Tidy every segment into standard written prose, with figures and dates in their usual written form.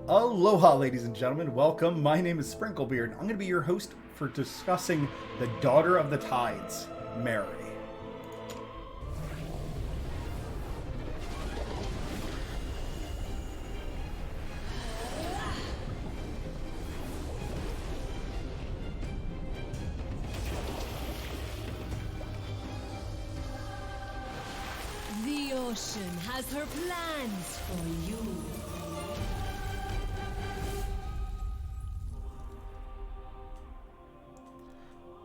Aloha, ladies and gentlemen. Welcome. My name is Sprinklebeard. I'm going to be your host for discussing the Daughter of the Tides, Marri. The ocean has her plans for you.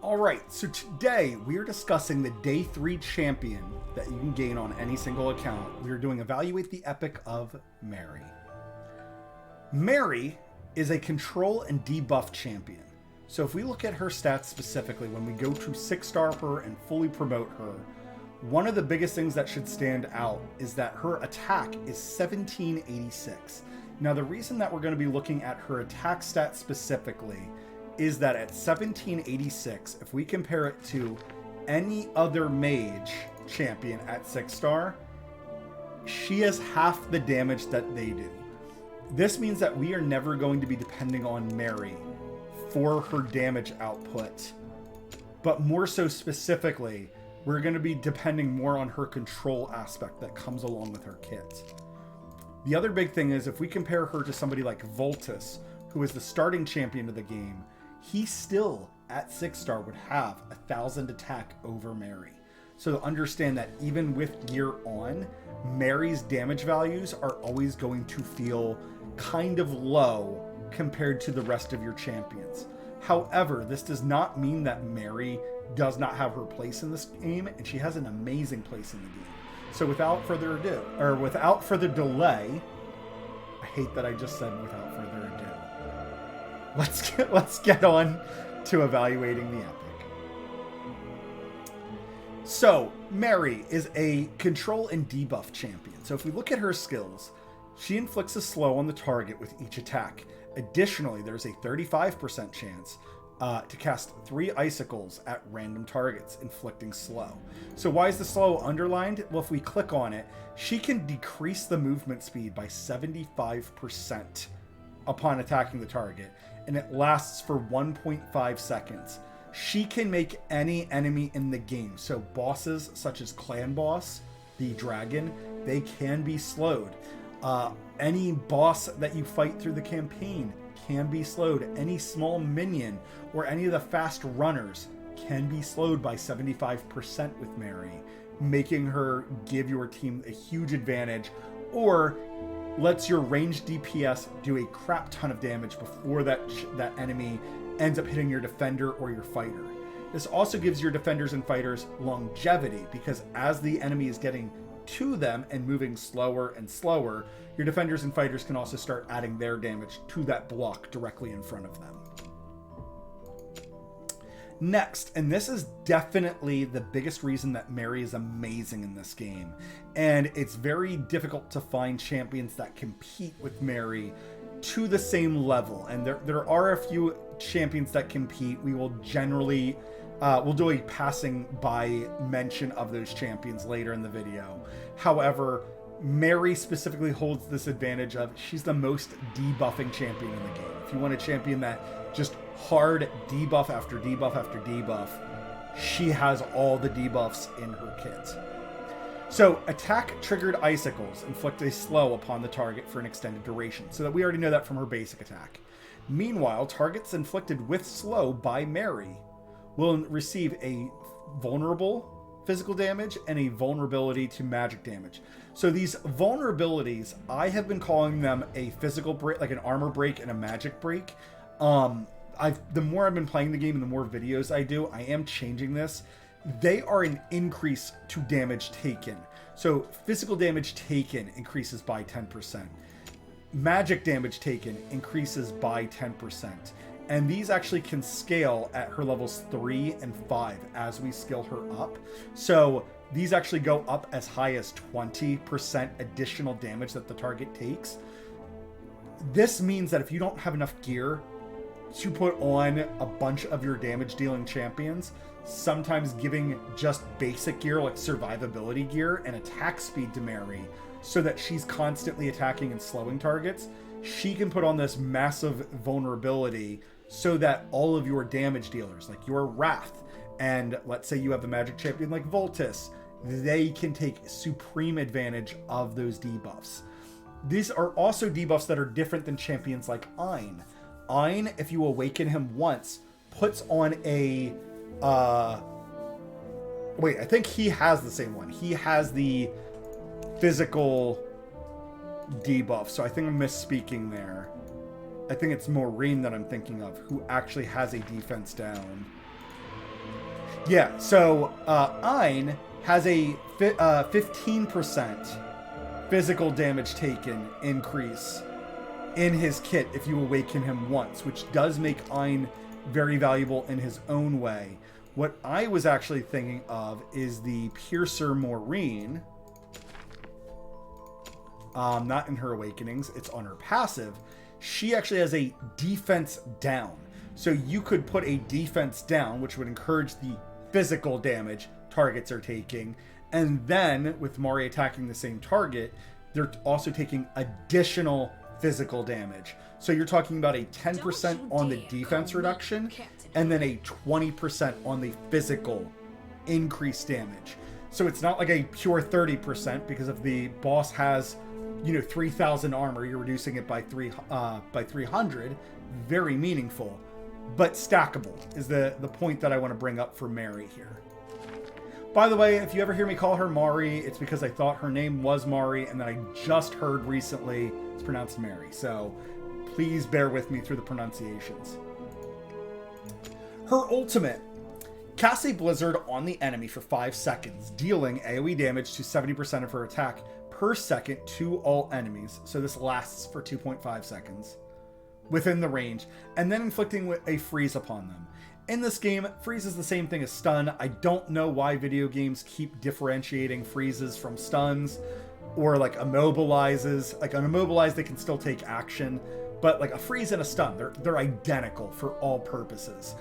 Alright, so today we are discussing the Day 3 champion that you can gain on any single account. We are doing Evaluate the Epic of Marri. Marri is a control and debuff champion. So if we look at her stats specifically, when we go to 6-star her and fully promote her, one of the biggest things that should stand out is that her attack is 1786. Now the reason that we're going to be looking at her attack stat specifically is that at 1786, if we compare it to any other mage champion at 6-star, she has half the damage that they do. This means that we are never going to be depending on Marri for her damage output, but more so specifically, we're going to be depending more on her control aspect that comes along with her kit. The other big thing is if we compare her to somebody like Voltus, who is the starting champion of the game, he still at 6-star would have 1,000 attack over Marri. So understand that even with gear on, Marri's damage values are always going to feel kind of low compared to the rest of your champions. However, this does not mean that Marri does not have her place in this game, and she has an amazing place in the game. So without further ado, or without further delay, I hate that I just said without further ado. Let's get on to evaluating the epic. So, Marri is a control and debuff champion. So if we look at her skills, she inflicts a slow on the target with each attack. Additionally, there's a 35% chance to cast 3 icicles at random targets, inflicting slow. So why is the slow underlined? Well, if we click on it, she can decrease the movement speed by 75% upon attacking the target, and it lasts for 1.5 seconds. She can make any enemy in the game, so bosses such as Clan Boss, the dragon, they can be slowed. Any boss that you fight through the campaign can be slowed. Any small minion or any of the fast runners can be slowed by 75% with Marri, making her give your team a huge advantage, or lets your ranged DPS do a crap ton of damage before that enemy ends up hitting your defender or your fighter. This also gives your defenders and fighters longevity, because as the enemy is getting to them and moving slower and slower, your defenders and fighters can also start adding their damage to that block directly in front of them. Next, and this is definitely the biggest reason that Marri is amazing in this game, and it's very difficult to find champions that compete with Marri to the same level, and there are a few champions that compete. We will generally we'll do a passing by mention of those champions later in the video. However, Marri specifically holds this advantage of she's the most debuffing champion in the game. If you want a champion that just hard debuff after debuff after debuff, she has all the debuffs in her kit. So attack triggered icicles inflict a slow upon the target for an extended duration, so that we already know that from her basic attack. Meanwhile, targets inflicted with slow by Marri will receive a vulnerable physical damage and a vulnerability to magic damage. So these vulnerabilities, I have been calling them a physical break, like an armor break and a magic break. The more I've been playing the game and the more videos I do, I am changing this. They are an increase to damage taken. So physical damage taken increases by 10%. Magic damage taken increases by 10%. And these actually can scale at her levels 3 and 5 as we skill her up. So these actually go up as high as 20% additional damage that the target takes. This means that if you don't have enough gear to put on a bunch of your damage dealing champions, sometimes giving just basic gear like survivability gear and attack speed to Marri so that she's constantly attacking and slowing targets, she can put on this massive vulnerability so that all of your damage dealers, like your Wrath, and let's say you have a magic champion like Voltus, they can take supreme advantage of those debuffs. These are also debuffs that are different than champions like Ein. Ein, if you awaken him once, puts on a... wait, I think he has the same one. He has the physical debuff, so I think I'm misspeaking there. I think it's Maureen that I'm thinking of, who actually has a defense down. Yeah, so Ein has a 15% physical damage taken increase in his kit if you awaken him once, which does make Ein very valuable in his own way. What I was actually thinking of is the Piercer Maureen. Not in her awakenings, it's on her passive. She actually has a defense down. So you could put a defense down, which would encourage the physical damage targets are taking. And then with Marri attacking the same target, they're also taking additional physical damage. So you're talking about a 10% on the defense reduction and then a 20% on the physical increased damage. So it's not like a pure 30% because if the boss has, 3,000 armor, you're reducing it by 300. Very meaningful, but stackable is the point that I want to bring up for Marri here. By the way, if you ever hear me call her Marri, it's because I thought her name was Marri, and then I just heard recently it's pronounced Marri. So please bear with me through the pronunciations. Her ultimate. Cast a Blizzard on the enemy for 5 seconds, dealing AoE damage to 70% of her attack per second to all enemies. So this lasts for 2.5 seconds within the range, and then inflicting a freeze upon them. In this game, freeze is the same thing as stun. I don't know why video games keep differentiating freezes from stuns or like immobilizes. Like an immobilize, they can still take action, but like a freeze and a stun, they're identical for all purposes.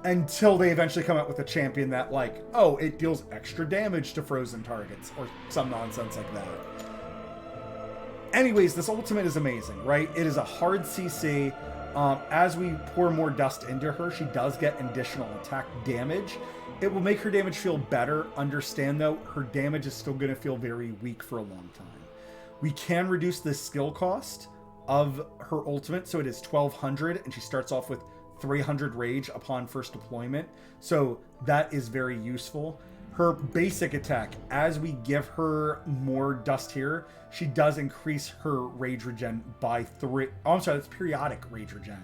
Until they eventually come out with a champion that like, oh, it deals extra damage to frozen targets or some nonsense like that. Anyways, this ultimate is amazing, right? It is a hard CC. As we pour more dust into her, she does get additional attack damage. It will make her damage feel better. Understand, though, her damage is still going to feel very weak for a long time. We can reduce the skill cost of her ultimate, so it is 1,200, and she starts off with 300 rage upon first deployment. So that is very useful. Her basic attack, as we give her more dust here, she does increase her rage regen by 3. Oh, I'm sorry, that's periodic rage regen.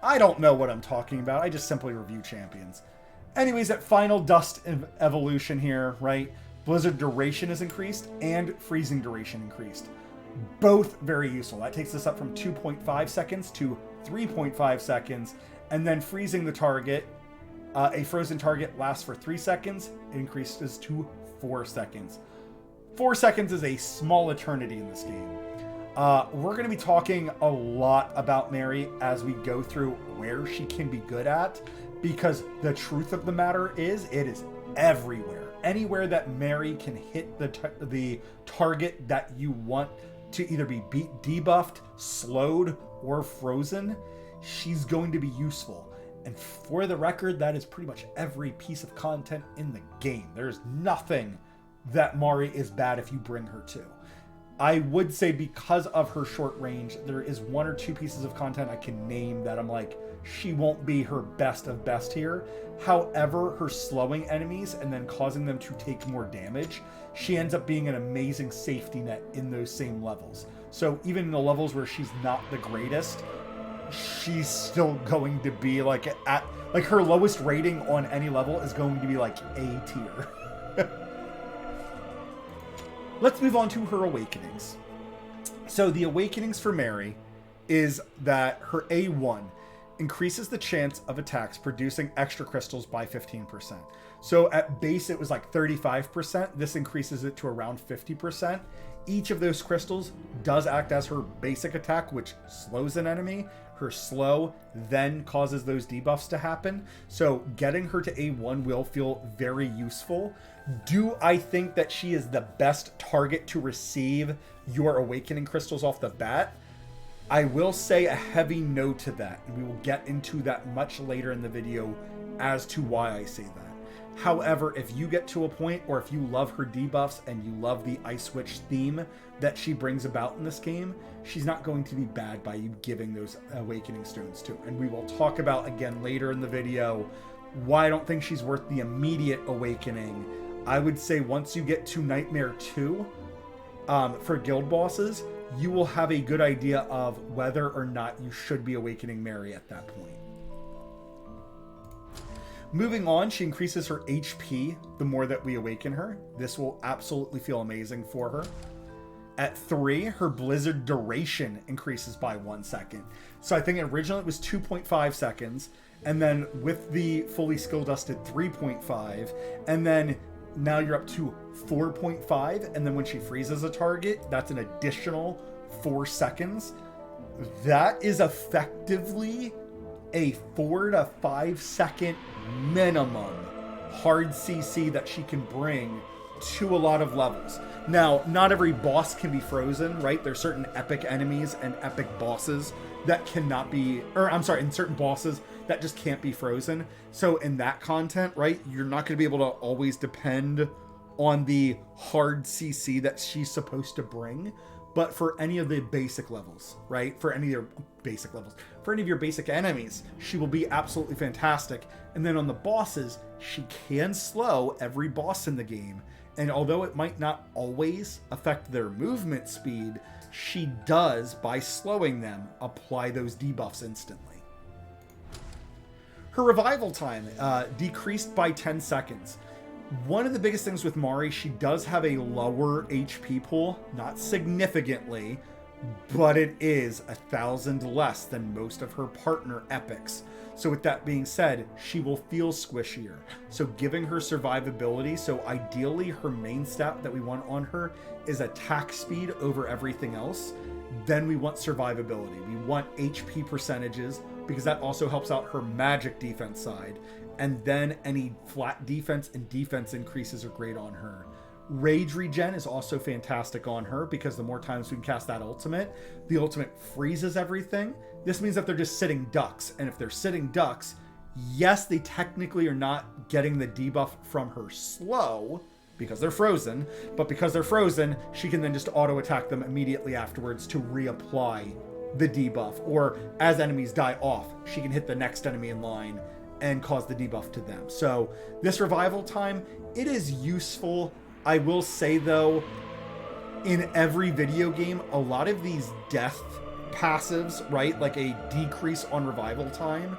I don't know what I'm talking about. I just simply review champions. Anyways, at final dust evolution here, right? Blizzard duration is increased and freezing duration increased. Both very useful. That takes us up from 2.5 seconds to 3.5 seconds. And then freezing the target, a frozen target lasts for 3 seconds. It increases to 4 seconds. 4 seconds is a small eternity in this game. We're going to be talking a lot about Marri as we go through where she can be good at, because the truth of the matter is it is everywhere. Anywhere that Marri can hit the target that you want to either be debuffed, slowed, or frozen, she's going to be useful. And for the record, that is pretty much every piece of content in the game. There's nothing that Marri is bad if you bring her to. I would say because of her short range, there is 1 or 2 pieces of content I can name that I'm like, she won't be her best of best here. However, her slowing enemies and then causing them to take more damage, she ends up being an amazing safety net in those same levels. So even in the levels where she's not the greatest, she's still going to be like at like her lowest rating on any level is going to be like A tier. Let's move on to her awakenings. So the awakenings for Marri is that her A1 increases the chance of attacks producing extra crystals by 15%. So at base it was like 35%. This increases it to around 50%. Each of those crystals does act as her basic attack, which slows an enemy. Her slow then causes those debuffs to happen. So getting her to A1 will feel very useful. Do I think that she is the best target to receive your awakening crystals off the bat? I will say a heavy no to that, and we will get into that much later in the video as to why I say that. However, if you get to a point, or if you love her debuffs and you love the Ice Witch theme that she brings about in this game, she's not going to be bad by you giving those awakening stones to. And we will talk about again later in the video why I don't think she's worth the immediate awakening. I would say once you get to Nightmare 2 for guild bosses, you will have a good idea of whether or not you should be awakening Marri at that point. Moving on, she increases her HP the more that we awaken her. This will absolutely feel amazing for her. At 3, her blizzard duration increases by 1 second. So I think originally it was 2.5 seconds, and then with the fully skill dusted 3.5, and then now you're up to 4.5, and then when she freezes a target, that's an additional 4 seconds. That is effectively a 4 to 5 second minimum hard CC that she can bring to a lot of levels. Now, not every boss can be frozen, right? There's certain epic enemies and epic bosses that cannot be, and certain bosses that just can't be frozen. So in that content, right, you're not going to be able to always depend on the hard CC that she's supposed to bring. But for any of the basic levels, right? For any of your basic levels, for any of your basic enemies, she will be absolutely fantastic. And then on the bosses, she can slow every boss in the game. And although it might not always affect their movement speed, she does, by slowing them, apply those debuffs instantly. Her revival time decreased by 10 seconds. One of the biggest things with Marri, she does have a lower HP pool, not significantly, but it is 1,000 less than most of her partner epics. So with that being said, she will feel squishier. So giving her survivability, so ideally her main stat that we want on her is attack speed over everything else. Then we want survivability. We want HP percentages because that also helps out her magic defense side. And then any flat defense and defense increases are great on her. Rage regen is also fantastic on her because the more times we can cast that ultimate, the ultimate freezes everything. This means that they're just sitting ducks. And if they're sitting ducks, yes, they technically are not getting the debuff from her slow because they're frozen. But because they're frozen, she can then just auto attack them immediately afterwards to reapply the debuff. Or as enemies die off, she can hit the next enemy in line and cause the debuff to them. So this revival time, it is useful. I will say though, in every video game, a lot of these death passives, right? Like a decrease on revival time,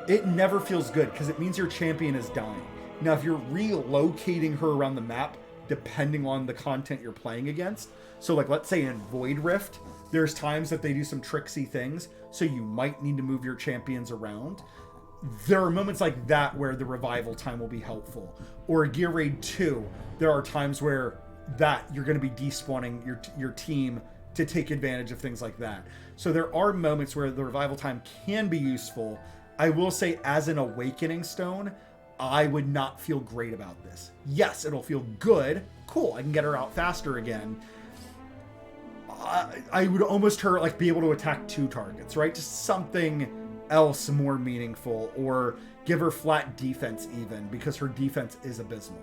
it never feels good because it means your champion is dying. Now, if you're relocating her around the map, depending on the content you're playing against, so like let's say in Void Rift, there's times that they do some tricksy things, so you might need to move your champions around. There are moments like that where the revival time will be helpful. Or Gear Raid 2, there are times where that you're going to be despawning your team to take advantage of things like that. So there are moments where the revival time can be useful. I will say as an awakening stone, I would not feel great about this. Yes, it'll feel good. Cool, I can get her out faster again. I would almost her like be able to attack 2 targets, right? Just something else more meaningful, or give her flat defense even because her defense is abysmal.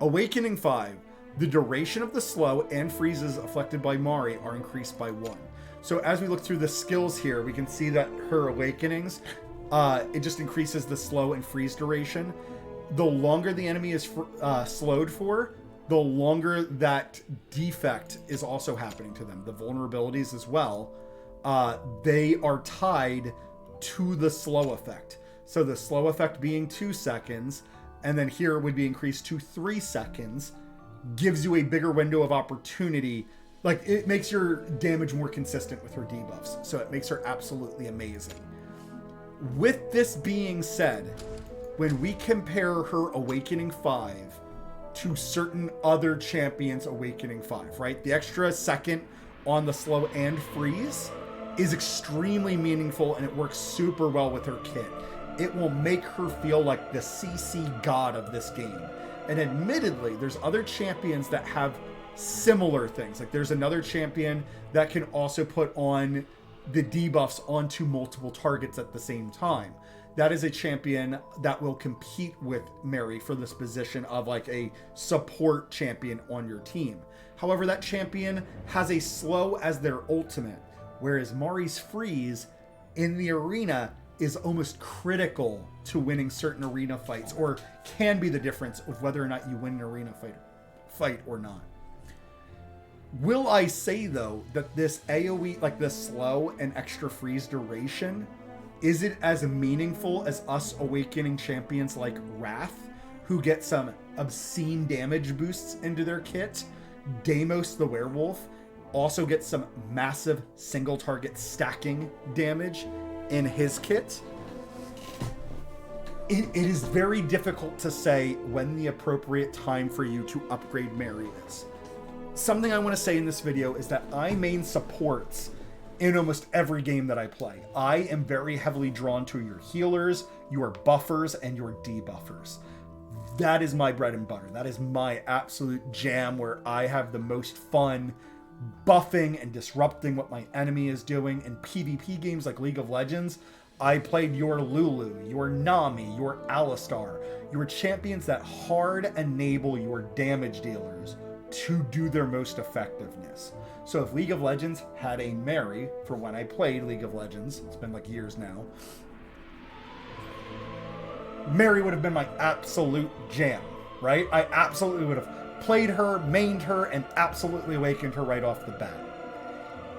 Awakening 5. The duration of the slow and freezes afflicted by Marri are increased by 1. So as we look through the skills here, we can see that her awakenings, it just increases the slow and freeze duration. The longer the enemy is slowed for, the longer that defect is also happening to them. The vulnerabilities as well, they are tied to the slow effect. So the slow effect being 2 seconds, and then here it would be increased to 3 seconds, gives you a bigger window of opportunity. Like, it makes your damage more consistent with her debuffs. So it makes her absolutely amazing. With this being said, when we compare her Awakening 5 to certain other champions awakening 5, right? The extra second on the slow and freeze is extremely meaningful, and it works super well with her kit. It will make her feel like the CC god of this game. And admittedly, there's other champions that have similar things. Like there's another champion that can also put on the debuffs onto multiple targets at the same time. That is a champion that will compete with Marri for this position of like a support champion on your team. However, that champion has a slow as their ultimate, whereas Marri's freeze in the arena is almost critical to winning certain arena fights, or can be the difference of whether or not you win an arena fight or not. Will I say though that this AoE, like the slow and extra freeze duration, is it as meaningful as us awakening champions like Wrath, who get some obscene damage boosts into their kit? Deimos the werewolf also gets some massive single target stacking damage in his kit. It is very difficult to say when the appropriate time for you to upgrade Marri is. Something I want to say in this video is that I main supports in almost every game that I play. I am very heavily drawn to your healers, your buffers, and your debuffers. That is my bread and butter. That is my absolute jam, where I have the most fun buffing and disrupting what my enemy is doing. In PvP games like League of Legends, I played your Lulu, your Nami, your Alistar, your champions that hard enable your damage dealers to do their most effectiveness. So if League of Legends had a Marri, for when I played League of Legends, it's been like years now, Marri would have been my absolute jam, right? I absolutely would have played her, mained her, and absolutely awakened her right off the bat.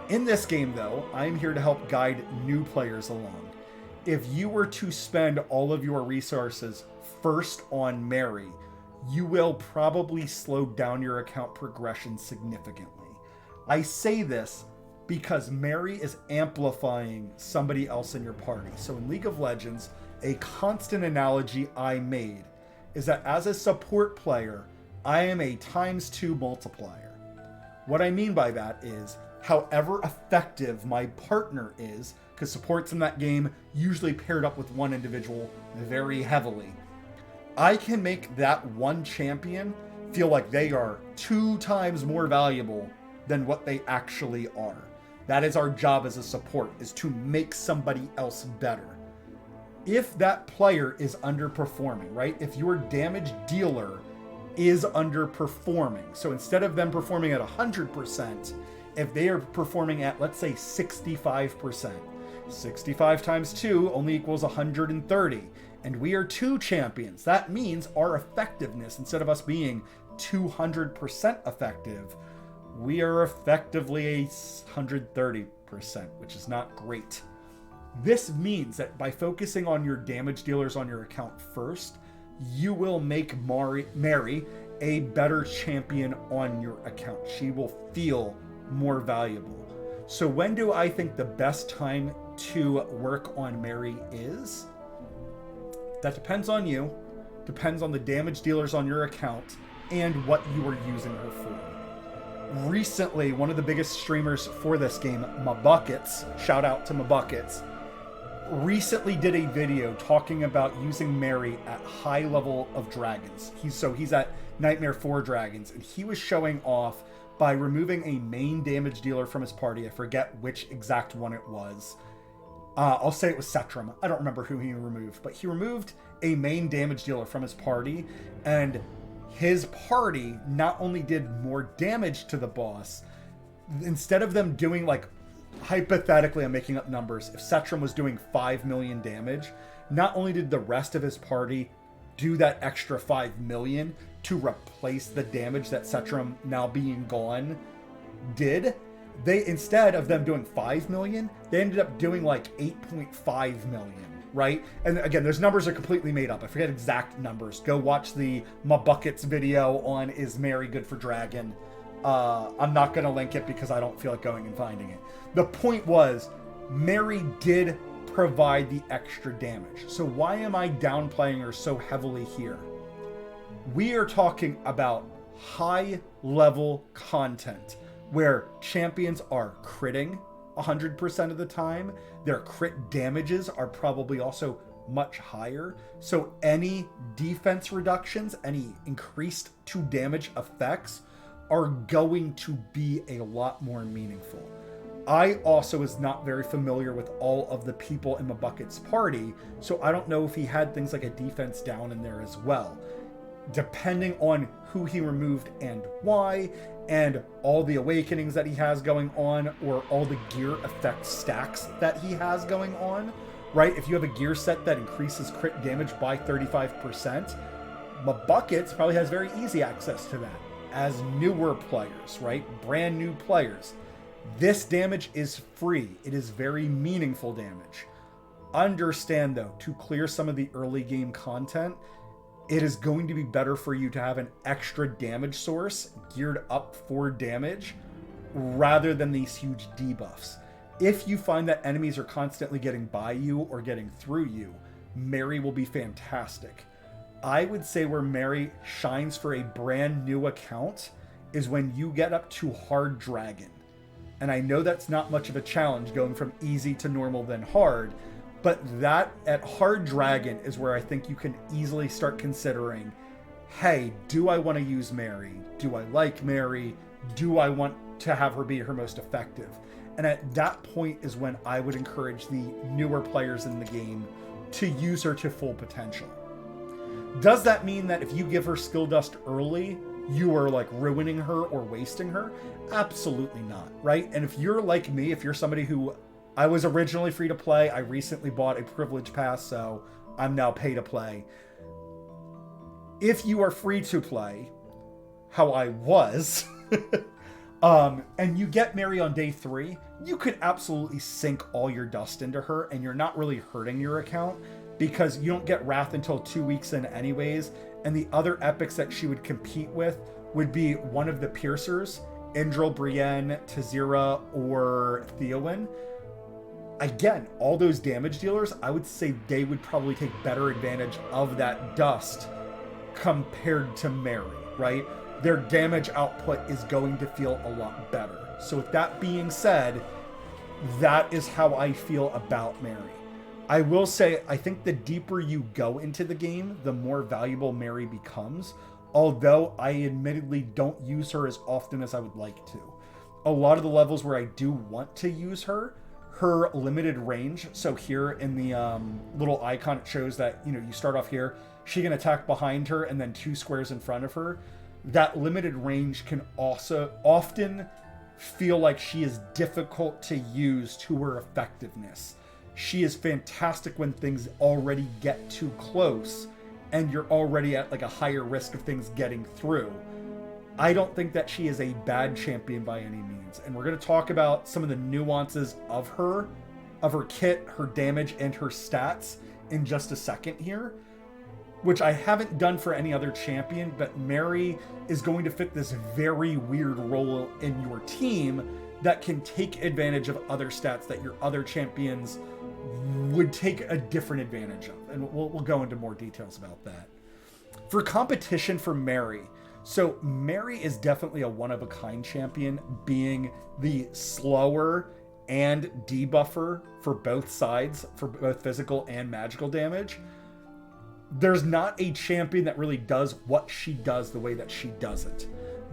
In this game, though, I'm here to help guide new players along. If you were to spend all of your resources first on Marri, you will probably slow down your account progression significantly. I say this because Marri is amplifying somebody else in your party. So in League of Legends, a constant analogy I made is that as a support player, I am a ×2 multiplier. What I mean by that is, however effective my partner is, because supports in that game usually paired up with one individual very heavily, I can make that one champion feel like they are 2 times more valuable than what they actually are. That is our job as a support, is to make somebody else better. If that player is underperforming, right? If your damage dealer is underperforming, so instead of them performing at 100%, if they are performing at, let's say, 65%, 65 times 2 only equals 130, and we are 2 champions. That means our effectiveness, instead of us being 200% effective, we are effectively 130%, which is not great. This means that by focusing on your damage dealers on your account first, you will make Marri a better champion on your account. She will feel more valuable. So when do I think the best time to work on Marri is? That depends on you, depends on the damage dealers on your account, and what you are using her for. Recently, one of the biggest streamers for this game, MaBuckets, shout out to MaBuckets, recently did a video talking about using Marri at high level of dragons. He's at Nightmare 4 dragons, and he was showing off by removing a main damage dealer from his party. I forget which exact one it was. I'll say it was Setram. I don't remember who he removed, but he removed a main damage dealer from his party, and his party not only did more damage to the boss, instead of them doing, like, hypothetically, I'm making up numbers, if Setram was doing 5 million damage, not only did the rest of his party do that extra 5 million to replace the damage that Setram, now being gone, did, they, instead of them doing 5 million, they ended up doing like 8.5 million, right? And again, those numbers are completely made up. I forget exact numbers. Go watch the MaBuckets video on Is Marri Good for Dragon? I'm not going to link it because I don't feel like going and finding it. The point was, Marri did provide the extra damage. So why am I downplaying her so heavily here? We are talking about high level content where champions are critting 100% of the time. Their crit damages are probably also much higher. So any defense reductions, any increased to damage effects are going to be a lot more meaningful. I also was not very familiar with all of the people in Mabucket's party, so I don't know if he had things like a defense down in there as well. Depending on who he removed and why, and all the awakenings that he has going on, or all the gear effect stacks that he has going on, right? If you have a gear set that increases crit damage by 35%, Mabuckets probably has very easy access to that as newer players, right? Brand new players. This damage is free. It is very meaningful damage. Understand though, to clear some of the early game content, it is going to be better for you to have an extra damage source geared up for damage rather than these huge debuffs. If you find that enemies are constantly getting by you or getting through you, Marri will be fantastic. I would say where Marri shines for a brand new account is when you get up to Hard Dragon. And I know that's not much of a challenge going from easy to normal then hard, but that at Hard Dragon is where I think you can easily start considering, hey, do I want to use Marri? Do I like Marri? Do I want to have her be her most effective? And at that point is when I would encourage the newer players in the game to use her to full potential. Does that mean that if you give her skill dust early, you are like ruining her or wasting her? Absolutely not, right? And if you're like me, if you're somebody who, I was originally free to play, I recently bought a privilege pass, so I'm now pay to play. If you are free to play, how I was, and you get Marri on day 3, you could absolutely sink all your dust into her and you're not really hurting your account because you don't get Wrath until 2 weeks in anyways. And the other epics that she would compete with would be one of the Piercers, Indril, Brienne, Tazira, or Theowen. Again, all those damage dealers, I would say they would probably take better advantage of that dust compared to Marri, right? Their damage output is going to feel a lot better. So with that being said, that is how I feel about Marri. I will say, I think the deeper you go into the game, the more valuable Marri becomes, although I admittedly don't use her as often as I would like to. A lot of the levels where I do want to use her limited range, so here in the little icon it shows that, you know, you start off here, she can attack behind her and then 2 squares in front of her. That limited range can also often feel like she is difficult to use to her effectiveness. She is fantastic when things already get too close and you're already at like a higher risk of things getting through. I don't think that she is a bad champion by any means. And we're going to talk about some of the nuances of her kit, her damage, and her stats in just a second here, which I haven't done for any other champion, but Marri is going to fit this very weird role in your team that can take advantage of other stats that your other champions would take a different advantage of. And we'll go into more details about that. For competition for Marri, so Marri is definitely a one-of-a-kind champion, being the slower and debuffer for both sides, for both physical and magical damage. There's not a champion that really does what she does the way that she does it.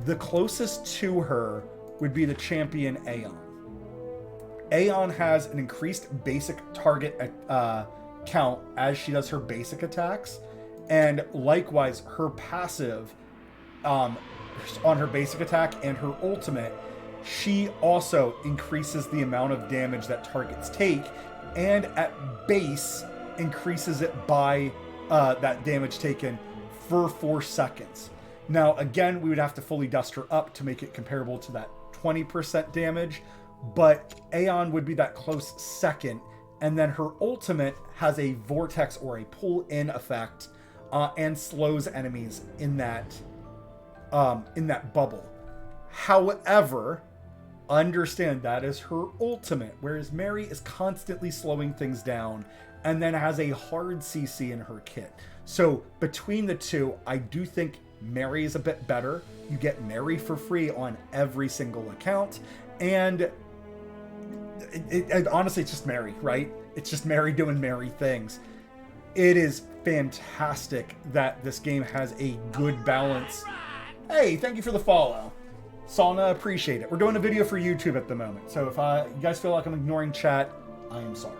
The closest to her would be the champion Aeon. Aeon has an increased basic target count as she does her basic attacks, and likewise her passive on her basic attack and her ultimate, she also increases the amount of damage that targets take, and at base increases it by that damage taken for 4 seconds. Now again, we would have to fully dust her up to make it comparable to that 20% damage, but Aeon would be that close second, and then her ultimate has a vortex or a pull-in effect and slows enemies in that bubble. However, understand that is her ultimate, whereas Marri is constantly slowing things down and then has a hard CC in her kit. So between the two, I do think Marri is a bit better. You get Marri for free on every single account. And honestly, it's just Marri, right? It's just Marri doing Marri things. It is fantastic that this game has a good balance. Hey, thank you for the follow. Salna, appreciate it. We're doing a video for YouTube at the moment. So if you guys feel like I'm ignoring chat, I am sorry.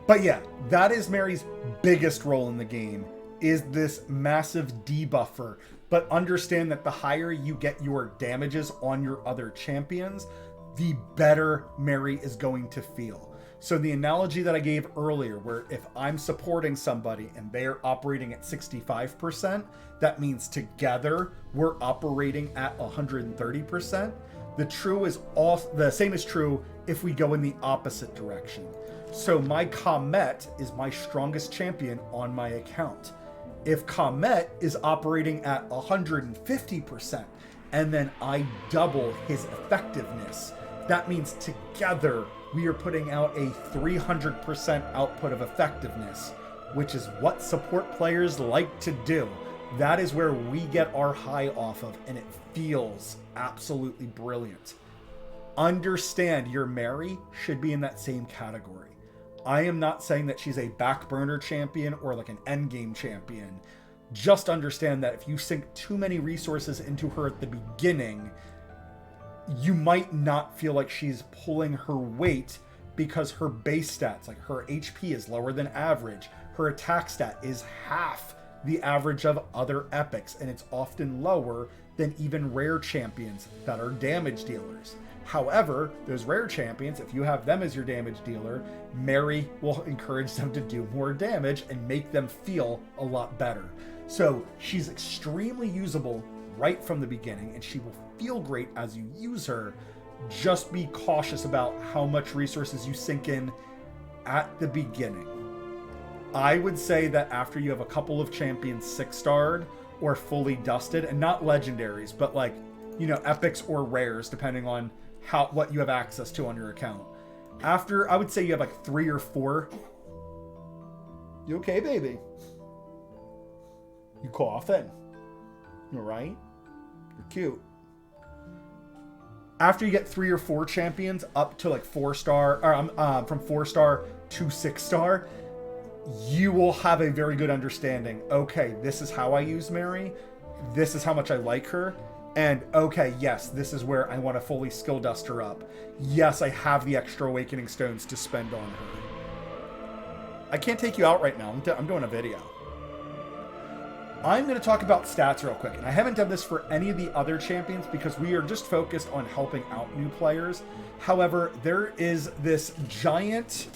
But yeah, that is Marri's biggest role in the game, is this massive debuffer. But understand that the higher you get your damages on your other champions, the better Marri is going to feel. So the analogy that I gave earlier, where if I'm supporting somebody and they're operating at 65%, that means together we're operating at 130%. The same is true if we go in the opposite direction. So my Comet is my strongest champion on my account. If Comet is operating at 150% and then I double his effectiveness, that means together we are putting out a 300% output of effectiveness, which is what support players like to do. That is where we get our high off of, and it feels absolutely brilliant. Understand your Marri should be in that same category. I am not saying that she's a back burner champion or like an endgame champion. Just understand that if you sink too many resources into her at the beginning, you might not feel like she's pulling her weight because her base stats, like her HP is lower than average. Her attack stat is half the average of other epics, and it's often lower than even rare champions that are damage dealers. However, those rare champions, if you have them as your damage dealer, Marri will encourage them to do more damage and make them feel a lot better. So she's extremely usable right from the beginning, and she will feel great as you use her. Just be cautious about how much resources you sink in at the beginning. I would say that after you have a couple of champions 6-starred or fully dusted, and not legendaries, but like, you know, epics or rares, depending on what you have access to on your account. After, I would say you have like 3 or 4. You okay, baby? You coughing? You all right? You're cute. After you get 3 or 4 champions up to like 4-star, or from 4-star to 6-star, you will have a very good understanding. Okay, this is how I use Marri. This is how much I like her. And okay, yes, this is where I want to fully skill dust her up. Yes, I have the extra awakening stones to spend on her. I can't take you out right now. I'm doing a video. I'm going to talk about stats real quick. And I haven't done this for any of the other champions because we are just focused on helping out new players. However, there is this giant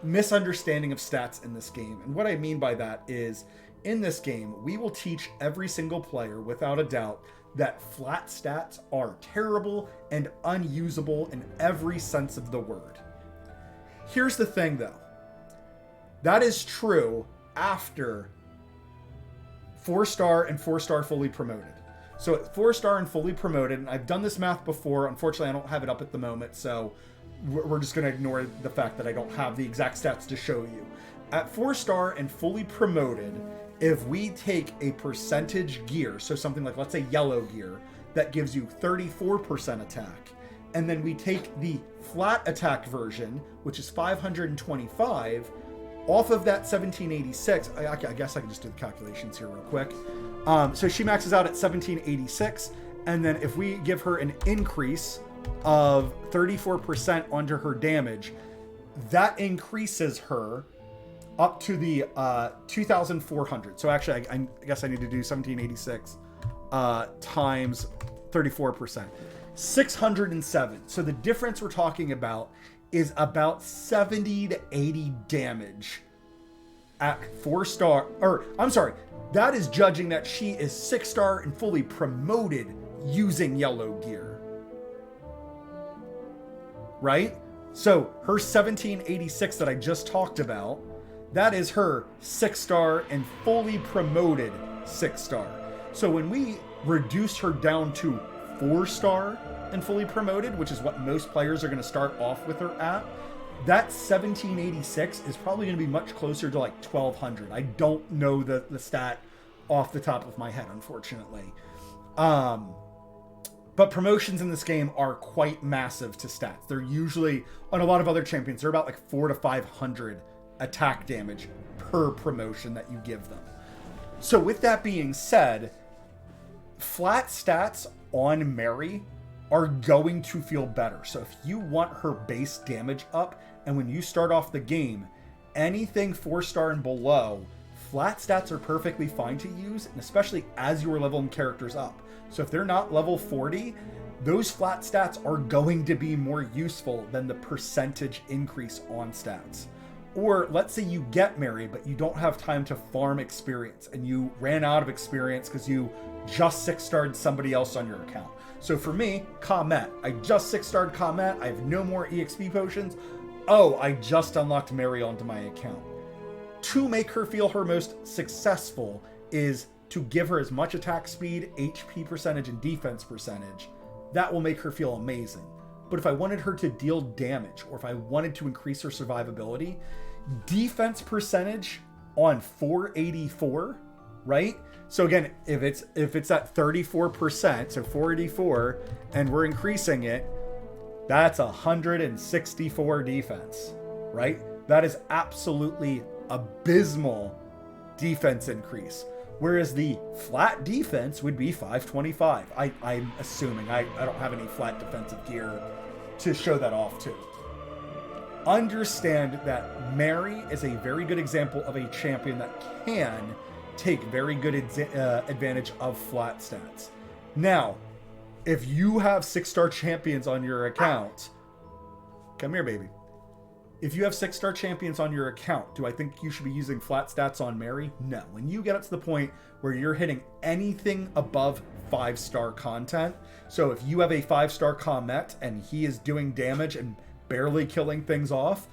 misunderstanding of stats in this game. And what I mean by that is, in this game, we will teach every single player, without a doubt, that flat stats are terrible and unusable in every sense of the word. Here's the thing, though. That is true after 4-star and 4-star fully promoted. So at 4-star and fully promoted, and I've done this math before, unfortunately I don't have it up at the moment, so we're just going to ignore the fact that I don't have the exact stats to show you. At 4-star and fully promoted, if we take a percentage gear, so something like, let's say, yellow gear, that gives you 34% attack, and then we take the flat attack version, which is 525, off of that 1786, I guess I can just do the calculations here real quick. So she maxes out at 1786, and then if we give her an increase of 34% onto her damage, that increases her up to the 2,400. So actually, I guess I need to do 1786 times 34%. 607. So the difference we're talking about is about 70 to 80 damage at 4-star. Or, I'm sorry, that is judging that she is 6-star and fully promoted using yellow gear. Right? So her 1786 that I just talked about, that is her 6-star and fully promoted 6-star. So when we reduce her down to 4-star and fully promoted, which is what most players are going to start off with her at, that 1786 is probably going to be much closer to like 1200. I don't know the stat off the top of my head, unfortunately. But promotions in this game are quite massive to stats. They're usually, on a lot of other champions, they're about like 400 to 500 attack damage per promotion that you give them. So with that being said, flat stats on Marri are going to feel better. So if you want her base damage up, and when you start off the game, anything 4-star and below, flat stats are perfectly fine to use, and especially as you are leveling characters up. So if they're not level 40, those flat stats are going to be more useful than the percentage increase on stats. Or let's say you get Marri, but you don't have time to farm experience, and you ran out of experience because you just 6-starred somebody else on your account. So for me, Comet, I just 6-starred Comet, I have no more EXP potions. Oh, I just unlocked Marri onto my account. To make her feel her most successful is to give her as much attack speed, HP percentage, and defense percentage. That will make her feel amazing. But if I wanted her to deal damage, or if I wanted to increase her survivability, defense percentage on 484, right? So again, if it's at 34%, so 484, and we're increasing it, that's 164 defense, right? That is absolutely abysmal defense increase. Whereas the flat defense would be 525. I'm assuming. I don't have any flat defensive gear to show that off to. Understand that Marri is a very good example of a champion that can take very good advantage of flat stats. Now, if you have 6-star champions on your account, come here, baby. If you have 6-star champions on your account, do I think you should be using flat stats on Marri? No. When you get up to the point where you're hitting anything above 5-star content, so if you have a 5-star Comet and he is doing damage and barely killing things off,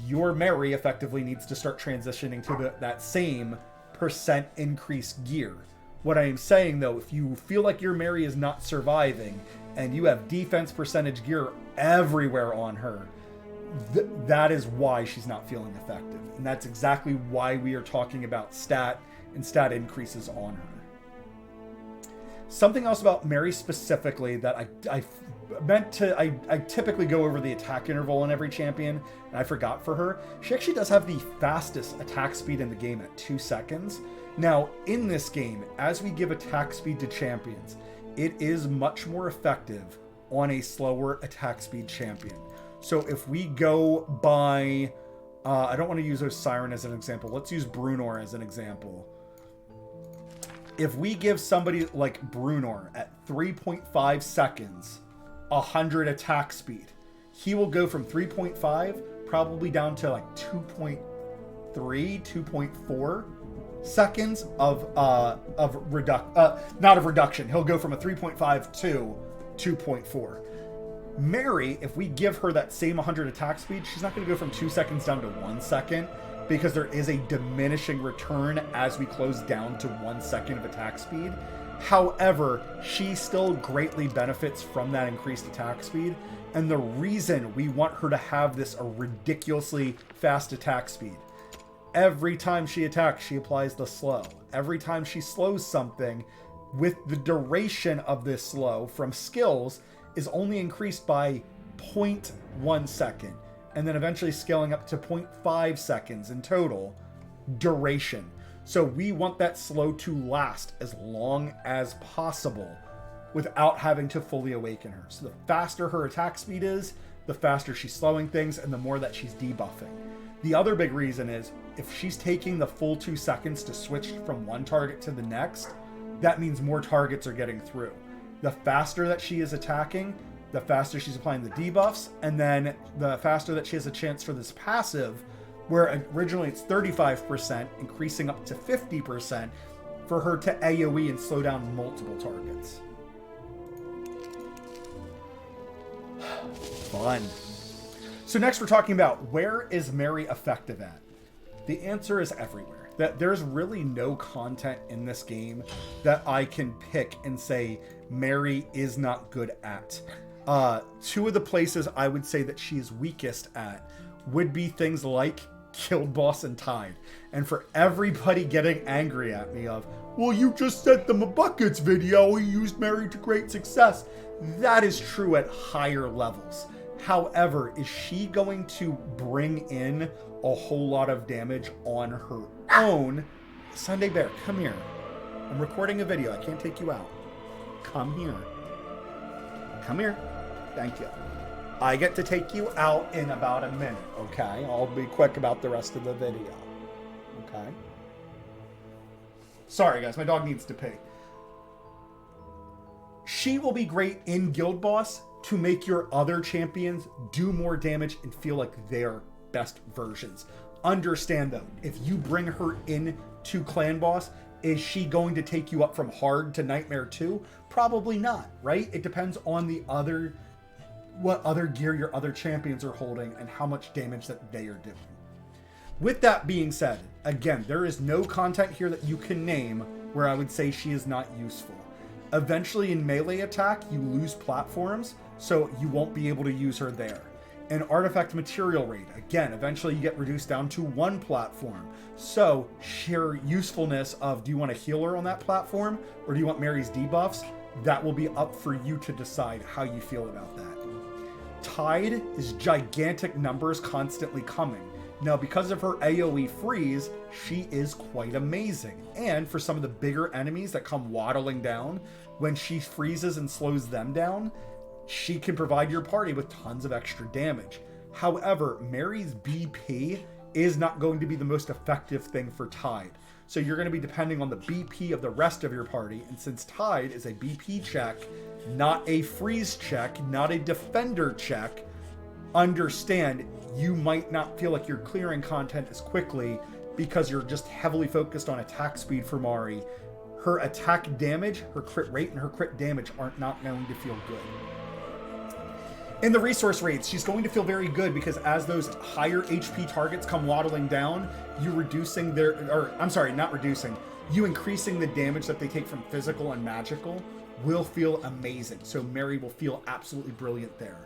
your Marri effectively needs to start transitioning to that same percent increase gear. What I am saying though, if you feel like your Marri is not surviving and you have defense percentage gear everywhere on her, that is why she's not feeling effective. And that's exactly why we are talking about stat and stat increases on her. Something else about Marri specifically that I typically go over the attack interval on every champion, and I forgot for her. She actually does have the fastest attack speed in the game at 2 seconds. Now, in this game, as we give attack speed to champions, it is much more effective on a slower attack speed champion. So if we go by, I don't want to use Siren as an example. Let's use Brunor as an example. If we give somebody like Brunor at 3.5 seconds, 100 attack speed, he will go from 3.5 probably down to like 2.3, 2.4 seconds not of reduction. He'll go from a 3.5 to 2.4. Marri, if we give her that same 100 attack speed, she's not going to go from 2 seconds down to 1 second, because there is a diminishing return as we close down to 1 second of attack speed. However, she still greatly benefits from that increased attack speed, and the reason we want her to have this a ridiculously fast attack speed. Every time she attacks, she applies the slow. Every time she slows something, with the duration of this slow from skills, is only increased by 0.1 second, and then eventually scaling up to 0.5 seconds in total duration. So we want that slow to last as long as possible without having to fully awaken her. So the faster her attack speed is, the faster she's slowing things, and the more that she's debuffing. The other big reason is if she's taking the full 2 seconds to switch from one target to the next, that means more targets are getting through. The faster that she is attacking, the faster she's applying the debuffs, and then the faster that she has a chance for this passive, where originally it's 35%, increasing up to 50%, for her to AoE and slow down multiple targets. Fun. So next we're talking about, where is Marri effective at? The answer is everywhere. That there's really no content in this game that I can pick and say Marri is not good at. Two of the places I would say that she is weakest at would be things like Guild Boss and Tide. And for everybody getting angry at me of, well, you just sent them a Buckets video, he used Marri to great success. That is true at higher levels. However, is she going to bring in a whole lot of damage on her own? Sunday Bear, come here. I'm recording a video. I can't take you out. Come here. Come here. Thank you. I get to take you out in about a minute, okay? I'll be quick about the rest of the video, okay? Sorry, guys. My dog needs to pee. She will be great in Guild Boss to make your other champions do more damage and feel like they're best versions. Understand, though, if you bring her in to Clan Boss, is she going to take you up from hard to Nightmare 2? Probably not, right? It depends on what other gear your other champions are holding and how much damage that they are doing. With that being said, again, there is no content here that you can name where I would say she is not useful. Eventually in melee attack, you lose platforms, so you won't be able to use her there. In artifact material raid, again, eventually you get reduced down to 1 platform. So sheer usefulness of, do you want to heal her on that platform or do you want Marri's debuffs? That will be up for you to decide how you feel about that. Tide is gigantic numbers constantly coming. Now, because of her AoE freeze, she is quite amazing. And for some of the bigger enemies that come waddling down, when she freezes and slows them down, she can provide your party with tons of extra damage. However, Marri's BP is not going to be the most effective thing for Tide. So you're going to be depending on the BP of the rest of your party. And since Tide is a BP check, not a freeze check, not a defender check, understand you might not feel like you're clearing content as quickly because you're just heavily focused on attack speed for Marri. Her attack damage, her crit rate, and her crit damage aren't not going to feel good. In the resource raids, she's going to feel very good because as those higher HP targets come waddling down, you reducing their, or I'm sorry, not reducing, you increasing the damage that they take from physical and magical will feel amazing. So Marri will feel absolutely brilliant there.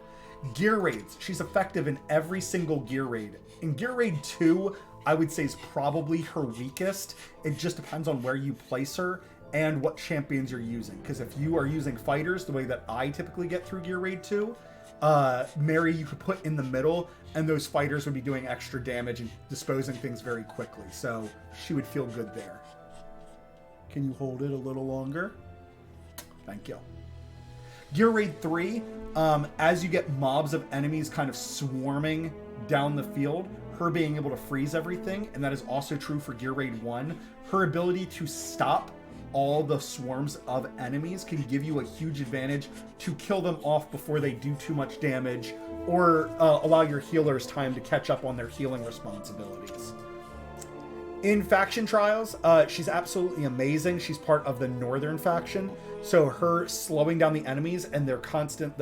Gear raids, she's effective in every single gear raid. In Gear Raid 2, I would say is probably her weakest. It just depends on where you place her and what champions you're using. Because if you are using fighters the way that I typically get through Gear Raid 2, Marri you could put in the middle and those fighters would be doing extra damage and disposing things very quickly. So she would feel good there. Can you hold it a little longer? Thank you. Gear Raid 3, as you get mobs of enemies kind of swarming down the field, her being able to freeze everything, and that is also true for Gear Raid 1, her ability to stop all the swarms of enemies can give you a huge advantage to kill them off before they do too much damage, or allow your healers time to catch up on their healing responsibilities. In faction trials, she's absolutely amazing. She's part of the northern faction, so her slowing down the enemies and their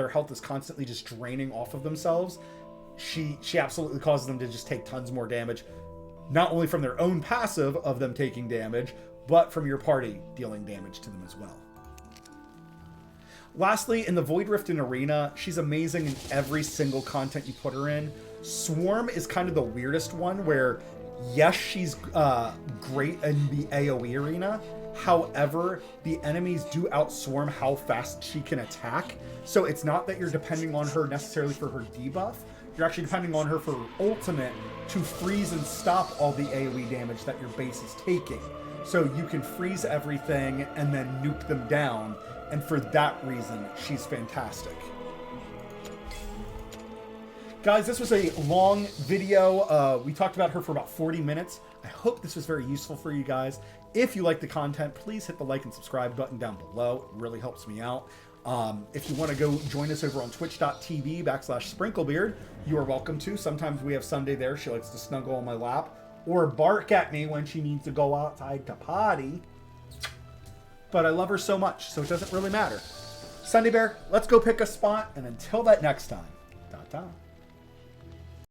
health is constantly just draining off of themselves. She absolutely causes them to just take tons more damage, not only from their own passive of them taking damage, but from your party dealing damage to them as well. Lastly, in the Void Rift and Arena, she's amazing in every single content you put her in. Swarm is kind of the weirdest one where, yes, she's great in the AoE arena. However, the enemies do outswarm how fast she can attack. So it's not that you're depending on her necessarily for her debuff. You're actually depending on her for her ultimate to freeze and stop all the AoE damage that your base is taking. So you can freeze everything and then nuke them down. And for that reason, she's fantastic. Guys, this was a long video. We talked about her for about 40 minutes. I hope this was very useful for you guys. If you like the content, please hit the like and subscribe button down below. It really helps me out. If you want to go join us over on twitch.tv/sprinklebeard, you are welcome to. Sometimes we have Sunday there. She likes to snuggle on my lap or bark at me when she needs to go outside to potty. But I love her so much, so it doesn't really matter. Sunday Bear, let's go pick a spot. And until that next time, ta-ta.